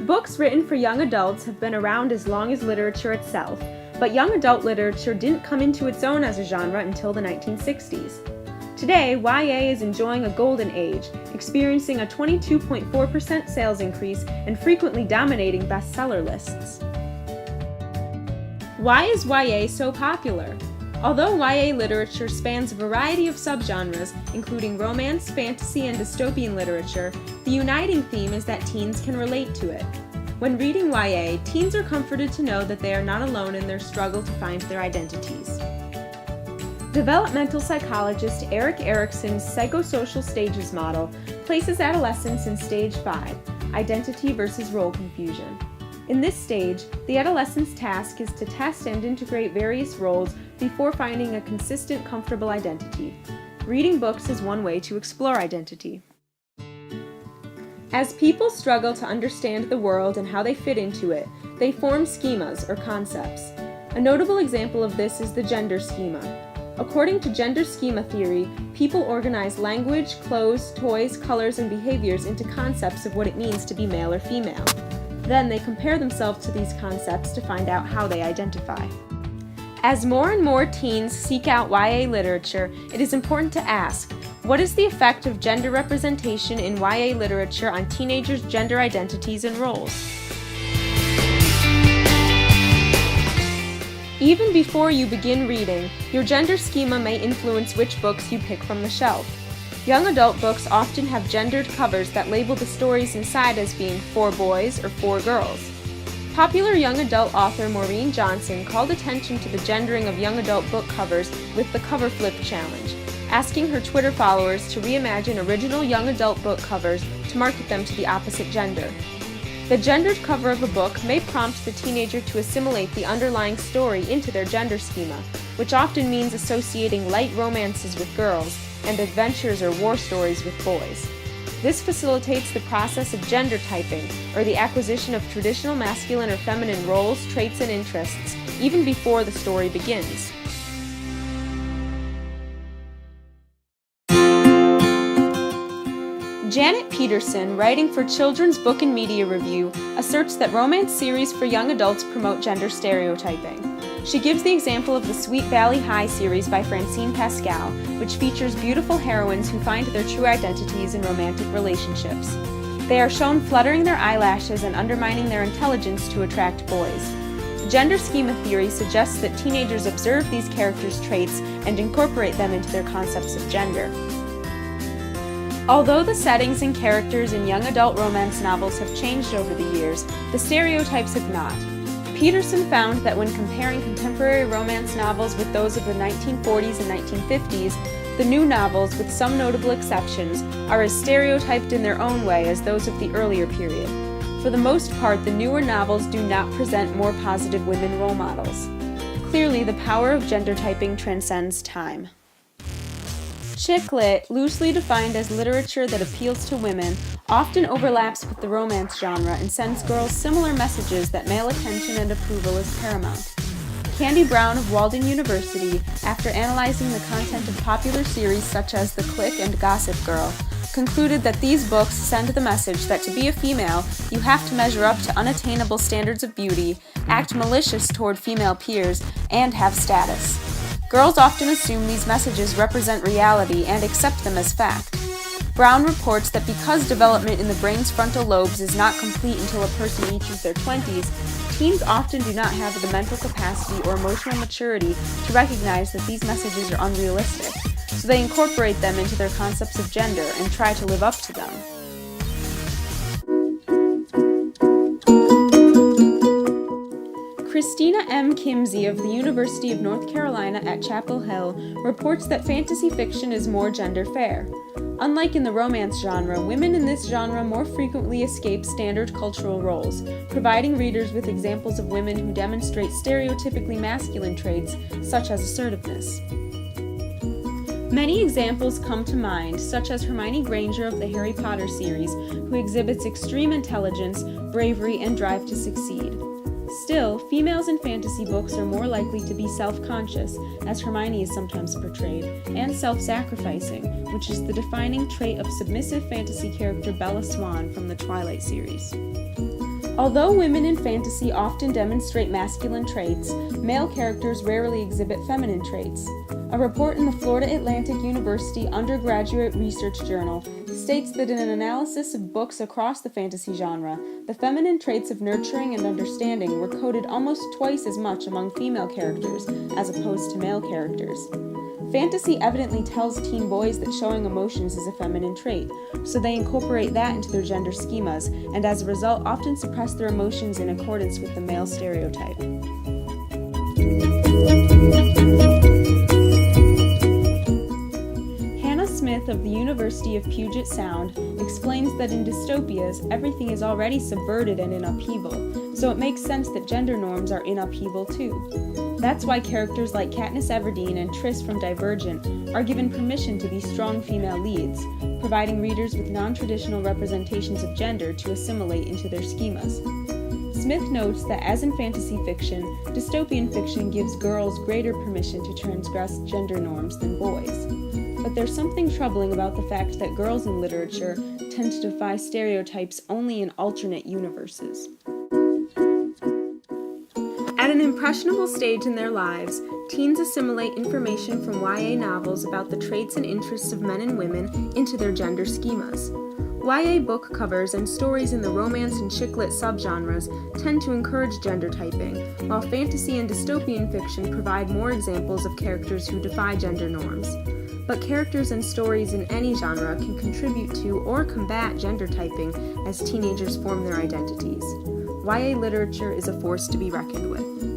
Books written for young adults have been around as long as literature itself, but young adult literature didn't come into its own as a genre until the 1960s. Today, YA is enjoying a golden age, experiencing a 22.4% sales increase and frequently dominating bestseller lists. Why is YA so popular? Although YA literature spans a variety of subgenres, including romance, fantasy, and dystopian literature, the uniting theme is that teens can relate to it. When reading YA, teens are comforted to know that they are not alone in their struggle to find their identities. Developmental psychologist Erik Erikson's psychosocial stages model places adolescence in stage 5, identity versus role confusion. In this stage, the adolescent's task is to test and integrate various roles before finding a consistent, comfortable identity. Reading books is one way to explore identity. As people struggle to understand the world and how they fit into it, they form schemas or concepts. A notable example of this is the gender schema. According to gender schema theory, people organize language, clothes, toys, colors, and behaviors into concepts of what it means to be male or female. Then they compare themselves to these concepts to find out how they identify. As more and more teens seek out YA literature, it is important to ask, what is the effect of gender representation in YA literature on teenagers' gender identities and roles? Even before you begin reading, your gender schema may influence which books you pick from the shelf. Young adult books often have gendered covers that label the stories inside as being for boys or for girls. Popular young adult author Maureen Johnson called attention to the gendering of young adult book covers with the Cover Flip Challenge, asking her Twitter followers to reimagine original young adult book covers to market them to the opposite gender. The gendered cover of a book may prompt the teenager to assimilate the underlying story into their gender schema, which often means associating light romances with girls and adventures or war stories with boys. This facilitates the process of gender typing, or the acquisition of traditional masculine or feminine roles, traits, and interests, even before the story begins. Janet Peterson, writing for Children's Book and Media Review, asserts that romance series for young adults promote gender stereotyping. She gives the example of the Sweet Valley High series by Francine Pascal, which features beautiful heroines who find their true identities in romantic relationships. They are shown fluttering their eyelashes and undermining their intelligence to attract boys. Gender schema theory suggests that teenagers observe these characters' traits and incorporate them into their concepts of gender. Although the settings and characters in young adult romance novels have changed over the years, the stereotypes have not. Peterson found that when comparing contemporary romance novels with those of the 1940s and 1950s, the new novels, with some notable exceptions, are as stereotyped in their own way as those of the earlier period. For the most part, the newer novels do not present more positive women role models. Clearly, the power of gender typing transcends time. Chick lit, loosely defined as literature that appeals to women, often overlaps with the romance genre and sends girls similar messages that male attention and approval is paramount. Candy Brown of Walden University, after analyzing the content of popular series such as The Clique and Gossip Girl, concluded that these books send the message that to be a female, you have to measure up to unattainable standards of beauty, act malicious toward female peers, and have status. Girls often assume these messages represent reality and accept them as fact. Brown reports that because development in the brain's frontal lobes is not complete until a person reaches their 20s, teens often do not have the mental capacity or emotional maturity to recognize that these messages are unrealistic, so they incorporate them into their concepts of gender and try to live up to them. Christina M. Kimsey of the University of North Carolina at Chapel Hill reports that fantasy fiction is more gender fair. Unlike in the romance genre, women in this genre more frequently escape standard cultural roles, providing readers with examples of women who demonstrate stereotypically masculine traits, such as assertiveness. Many examples come to mind, such as Hermione Granger of the Harry Potter series, who exhibits extreme intelligence, bravery, and drive to succeed. Still, females in fantasy books are more likely to be self-conscious, as Hermione is sometimes portrayed, and self-sacrificing, which is the defining trait of submissive fantasy character Bella Swan from the Twilight series. Although women in fantasy often demonstrate masculine traits, male characters rarely exhibit feminine traits. A report in the Florida Atlantic University Undergraduate Research Journal states that in an analysis of books across the fantasy genre, the feminine traits of nurturing and understanding were coded almost twice as much among female characters as opposed to male characters. Fantasy evidently tells teen boys that showing emotions is a feminine trait, so they incorporate that into their gender schemas, and as a result often suppress their emotions in accordance with the male stereotype. Smith of the University of Puget Sound explains that in dystopias, everything is already subverted and in upheaval, so it makes sense that gender norms are in upheaval too. That's why characters like Katniss Everdeen and Triss from Divergent are given permission to be strong female leads, providing readers with non-traditional representations of gender to assimilate into their schemas. Smith notes that as in fantasy fiction, dystopian fiction gives girls greater permission to transgress gender norms than boys. But there's something troubling about the fact that girls in literature tend to defy stereotypes only in alternate universes. At an impressionable stage in their lives, teens assimilate information from YA novels about the traits and interests of men and women into their gender schemas. YA book covers and stories in the romance and chick-lit subgenres tend to encourage gender typing, while fantasy and dystopian fiction provide more examples of characters who defy gender norms. But characters and stories in any genre can contribute to or combat gender typing as teenagers form their identities. YA literature is a force to be reckoned with.